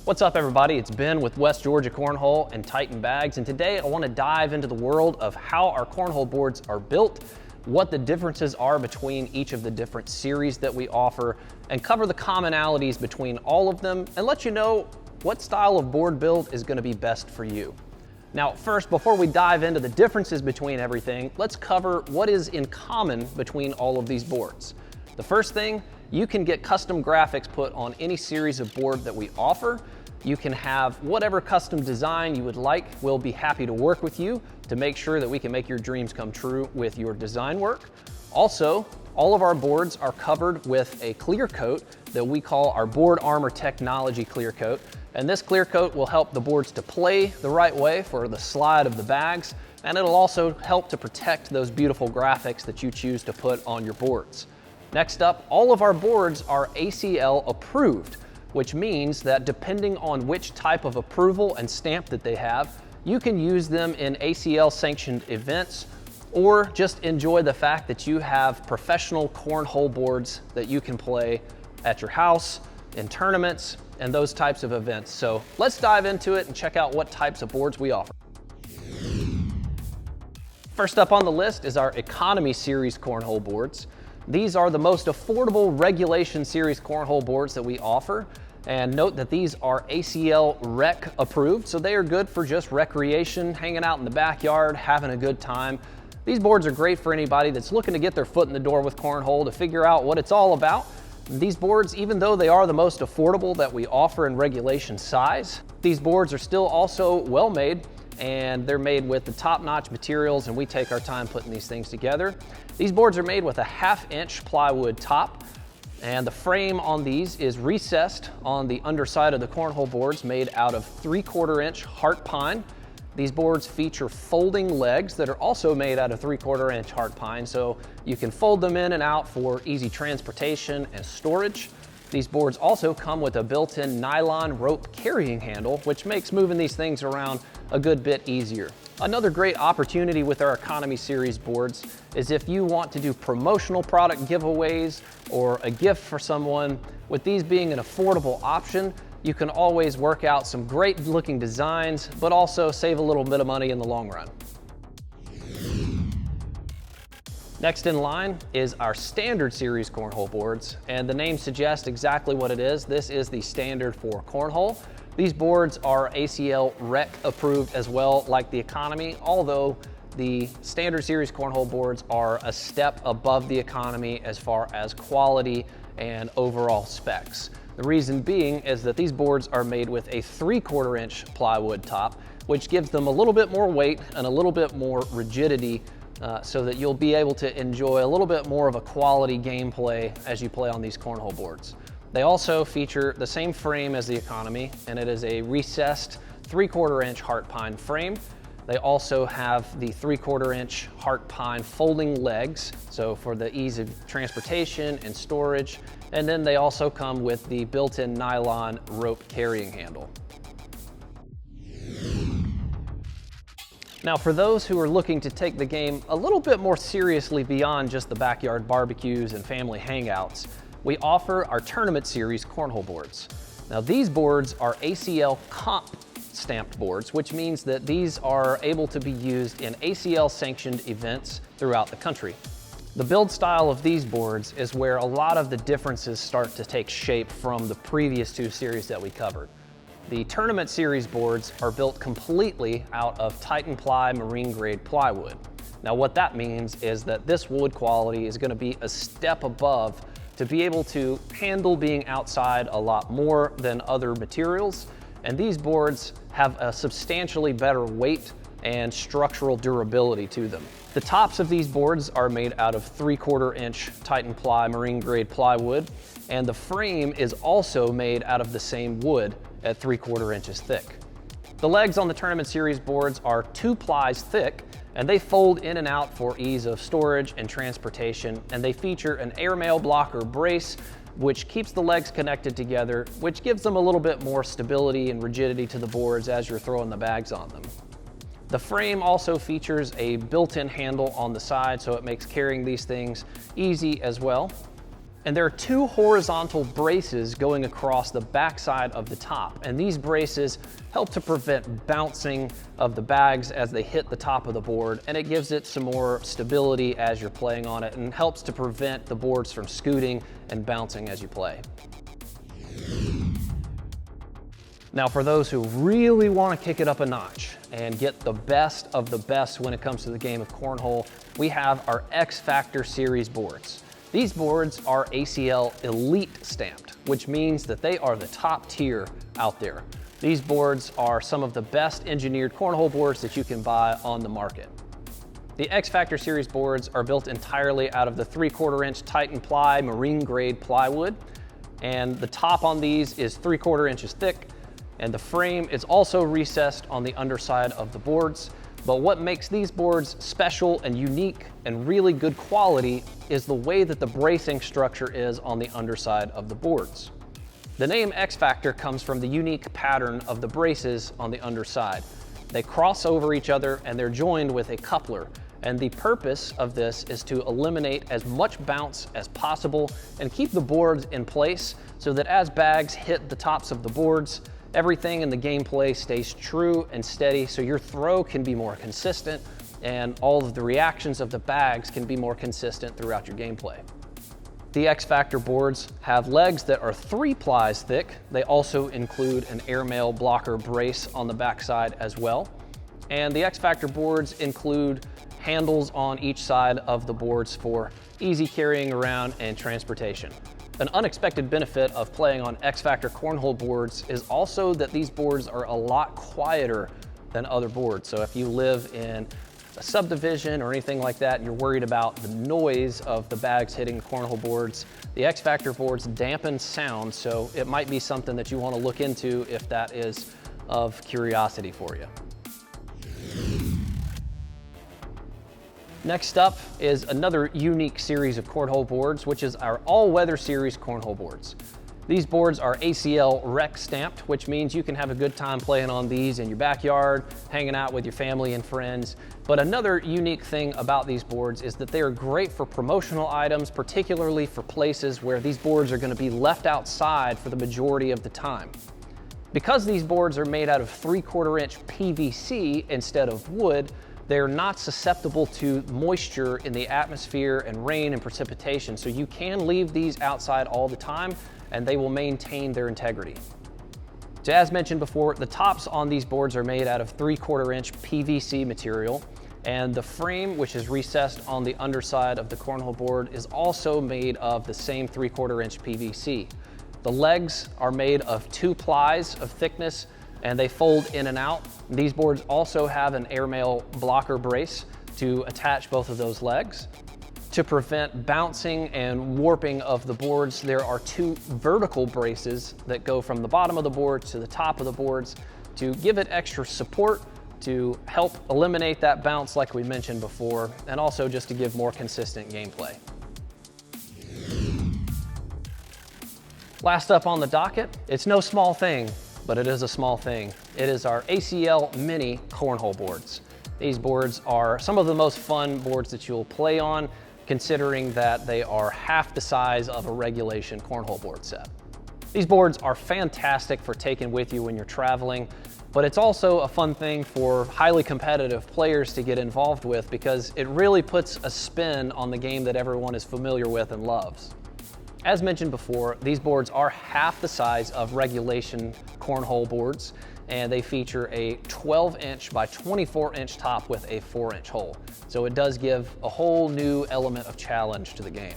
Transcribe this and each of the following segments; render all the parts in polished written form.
What's up, everybody? It's Ben with West Georgia Cornhole and Titan Bags, and today I want to dive into the world of how our cornhole boards are built, what the differences are between each of the different series that we offer, and cover the commonalities between all of them, and let you know what style of board build is going to be best for you. Now, first, before we dive into the differences between everything, let's cover what is in common between all of these boards. The first thing, you can get custom graphics put on any series of board that we offer. You can have whatever custom design you would like. We'll be happy to work with you to make sure that we can make your dreams come true with your design work. Also, all of our boards are covered with a clear coat that we call our Board Armor Technology Clear Coat. And this clear coat will help the boards to play the right way for the slide of the bags, and it'll also help to protect those beautiful graphics that you choose to put on your boards. Next up, all of our boards are ACL approved, which means that depending on which type of approval and stamp that they have, you can use them in ACL sanctioned events, or just enjoy the fact that you have professional cornhole boards that you can play at your house, in tournaments, and those types of events. So let's dive into it and check out what types of boards we offer. First up on the list is our Economy Series Cornhole Boards. These are the most affordable regulation series cornhole boards that we offer. And note that these are ACL Rec approved, so they are good for just recreation, hanging out in the backyard, having a good time. These boards are great for anybody that's looking to get their foot in the door with cornhole, to figure out what it's all about. These boards, even though they are the most affordable that we offer in regulation size, these boards are still also well made, and they're made with the top-notch materials, and we take our time putting these things together. These boards are made with a 1/2-inch plywood top, and the frame on these is recessed on the underside of the cornhole boards, made out of 3/4-inch heart pine. These boards feature folding legs that are also made out of 3/4-inch heart pine, so you can fold them in and out for easy transportation and storage. These boards also come with a built-in nylon rope carrying handle, which makes moving these things around a good bit easier. Another great opportunity with our Economy Series boards is if you want to do promotional product giveaways or a gift for someone. With these being an affordable option, you can always work out some great looking designs, but also save a little bit of money in the long run. Next in line is our Standard Series Cornhole Boards, and the name suggests exactly what it is. This is the standard for cornhole. These boards are ACL Rec approved as well, like the Economy, although the Standard Series Cornhole Boards are a step above the Economy as far as quality and overall specs. The reason being is that these boards are made with a 3/4-inch plywood top, which gives them a little bit more weight and a little bit more rigidity, so that you'll be able to enjoy a little bit more of a quality gameplay as you play on these cornhole boards. They also feature the same frame as the Economy, and it is a recessed 3/4-inch heart pine frame. They also have the 3/4-inch heart pine folding legs, so for the ease of transportation and storage. And then they also come with the built-in nylon rope carrying handle. Now, for those who are looking to take the game a little bit more seriously beyond just the backyard barbecues and family hangouts, we offer our Tournament Series Cornhole Boards. Now, these boards are ACL Comp stamped boards, which means that these are able to be used in ACL sanctioned events throughout the country. The build style of these boards is where a lot of the differences start to take shape from the previous two series that we covered. The Tournament Series boards are built completely out of TitanPly marine grade plywood. Now, what that means is that this wood quality is going to be a step above to be able to handle being outside a lot more than other materials, and these boards have a substantially better weight and structural durability to them. The tops of these boards are made out of 3/4-inch TitanPly marine grade plywood, and the frame is also made out of the same wood at 3/4 inches thick. The legs on the Tournament Series boards are 2 plies thick, and they fold in and out for ease of storage and transportation, and they feature an airmail blocker brace which keeps the legs connected together, which gives them a little bit more stability and rigidity to the boards as you're throwing the bags on them. The frame also features a built-in handle on the side, so it makes carrying these things easy as well. And there are two horizontal braces going across the backside of the top. And these braces help to prevent bouncing of the bags as they hit the top of the board. And it gives it some more stability as you're playing on it and helps to prevent the boards from scooting and bouncing as you play. Now, for those who really want to kick it up a notch and get the best of the best when it comes to the game of cornhole, we have our X Factor Series boards. These boards are ACL Elite stamped, which means that they are the top tier out there. These boards are some of the best engineered cornhole boards that you can buy on the market. The X Factor Series boards are built entirely out of the 3/4 inch TitanPly marine grade plywood, and the top on these is 3/4 inches thick, and the frame is also recessed on the underside of the boards. But what makes these boards special and unique and really good quality is the way that the bracing structure is on the underside of the boards. The name X Factor comes from the unique pattern of the braces on the underside. They cross over each other and they're joined with a coupler. And the purpose of this is to eliminate as much bounce as possible and keep the boards in place so that as bags hit the tops of the boards, everything in the gameplay stays true and steady so your throw can be more consistent and all of the reactions of the bags can be more consistent throughout your gameplay. The X Factor boards have legs that are 3 plies thick. They also include an airmail blocker brace on the backside as well. And the X Factor boards include handles on each side of the boards for easy carrying around and transportation. An unexpected benefit of playing on X Factor cornhole boards is also that these boards are a lot quieter than other boards. So if you live in a subdivision or anything like that and you're worried about the noise of the bags hitting the cornhole boards, the X Factor boards dampen sound, so it might be something that you want to look into if that is of curiosity for you. Next up is another unique series of cornhole boards, which is our all-weather series cornhole boards. These boards are ACL Rec stamped, which means you can have a good time playing on these in your backyard, hanging out with your family and friends. But another unique thing about these boards is that they are great for promotional items, particularly for places where these boards are going to be left outside for the majority of the time. Because these boards are made out of 3/4 inch PVC instead of wood, they're not susceptible to moisture in the atmosphere and rain and precipitation, so you can leave these outside all the time and they will maintain their integrity. So as mentioned before, the tops on these boards are made out of 3/4 inch PVC material, and the frame, which is recessed on the underside of the cornhole board, is also made of the same 3/4 inch PVC. The legs are made of 2 plies of thickness and they fold in and out. These boards also have an airmail blocker brace to attach both of those legs. To prevent bouncing and warping of the boards, there are 2 vertical braces that go from the bottom of the board to the top of the boards to give it extra support, to help eliminate that bounce like we mentioned before, and also just to give more consistent gameplay. Last up on the docket, it's no small thing, but it is a small thing. It is our ACL Mini cornhole boards. These boards are some of the most fun boards that you'll play on, considering that they are half the size of a regulation cornhole board set. These boards are fantastic for taking with you when you're traveling, but it's also a fun thing for highly competitive players to get involved with because it really puts a spin on the game that everyone is familiar with and loves. As mentioned before, these boards are half the size of regulation cornhole boards, and they feature a 12 inch by 24 inch top with a 4 inch hole. So it does give a whole new element of challenge to the game.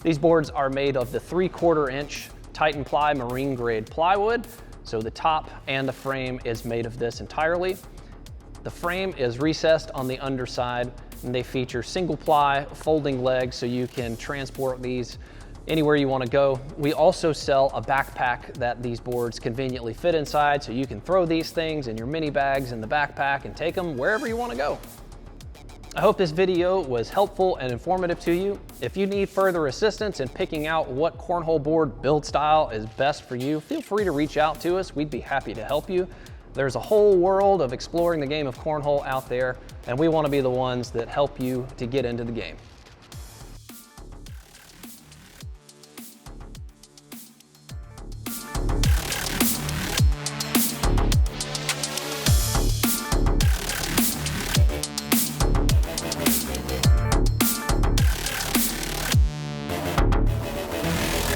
These boards are made of the 3/4 inch TitanPly marine grade plywood. So the top and the frame is made of this entirely. The frame is recessed on the underside, and they feature single ply folding legs so you can transport these anywhere you want to go. We also sell a backpack that these boards conveniently fit inside, so you can throw these things in your mini bags in the backpack and take them wherever you want to go. I hope this video was helpful and informative to you. If you need further assistance in picking out what cornhole board build style is best for you, feel free to reach out to us. We'd be happy to help you. There's a whole world of exploring the game of cornhole out there, and we want to be the ones that help you to get into the game.